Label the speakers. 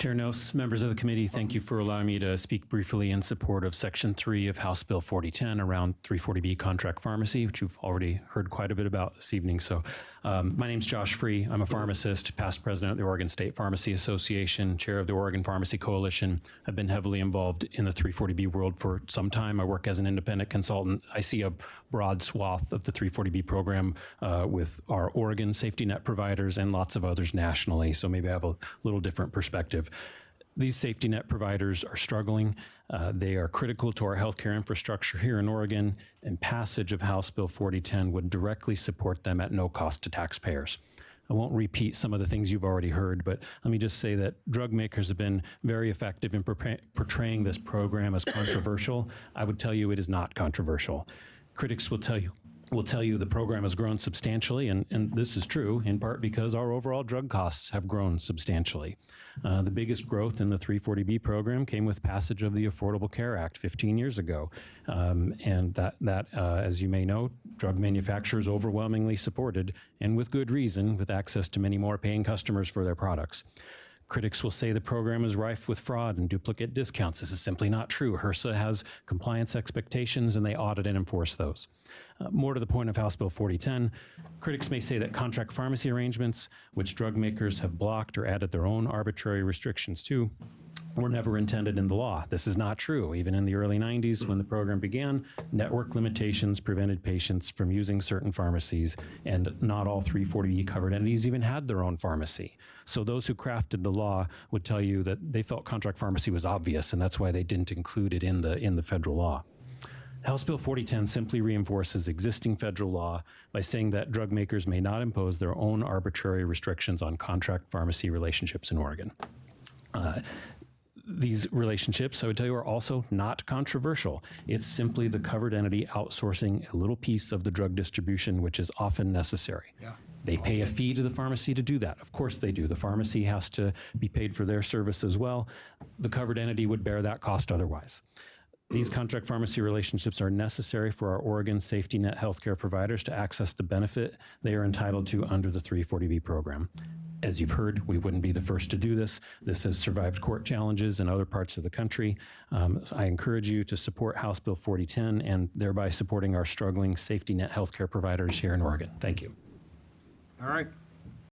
Speaker 1: Chair Noce, members of the committee, thank you for allowing me to speak briefly in support of Section 3 of House Bill 4010 around 340B contract pharmacy, which you've already heard quite a bit about this evening. So my name's Josh Free. I'm a pharmacist, past president of the Oregon State Pharmacy Association, chair of the Oregon Pharmacy Coalition. I've been heavily involved in the 340B world for some time. I work as an independent consultant. I see a broad swath of the 340B program with our Oregon safety net providers and lots of others nationally. So maybe I have a little different perspective. These safety net providers are struggling. They are critical to our healthcare infrastructure here in Oregon, and passage of House Bill 4010 would directly support them at no cost to taxpayers. I won't repeat some of the things you've already heard, but let me just say that drug makers have been very effective in portraying this program as controversial. I would tell you it is not controversial. Critics will tell you the program has grown substantially, and this is true in part because our overall drug costs have grown substantially. The biggest growth in the 340B program came with passage of the Affordable Care Act 15 years ago, and that as you may know, drug manufacturers overwhelmingly supported, and with good reason, with access to many more paying customers for their products. Critics will say the program is rife with fraud and duplicate discounts. This is simply not true. HRSA has compliance expectations, and they audit and enforce those. More to the point of House Bill 4010, critics may say that contract pharmacy arrangements, which drug makers have blocked or added their own arbitrary restrictions to, were never intended in the law. This is not true. Even in the early 90s, when the program began, network limitations prevented patients from using certain pharmacies, and not all 340B covered entities even had their own pharmacy. So those who crafted the law would tell you that they felt contract pharmacy was obvious, and that's why they didn't include it in the federal law. House Bill 4010 simply reinforces existing federal law by saying that drug makers may not impose their own arbitrary restrictions on contract pharmacy relationships in Oregon. These relationships, I would tell you, are also not controversial. It's simply the covered entity outsourcing a little piece of the drug distribution, which is often necessary. Yeah. They pay a fee to the pharmacy to do that. Of course they do. The pharmacy has to be paid for their service as well. The covered entity would bear that cost otherwise. These contract pharmacy relationships are necessary for our Oregon safety net healthcare providers to access the benefit they are entitled to under the 340B program. As you've heard, we wouldn't be the first to do this. This has survived court challenges in other parts of the country. I encourage you to support House Bill 4010 and thereby supporting our struggling safety net healthcare providers here in Oregon. Thank you.
Speaker 2: All right.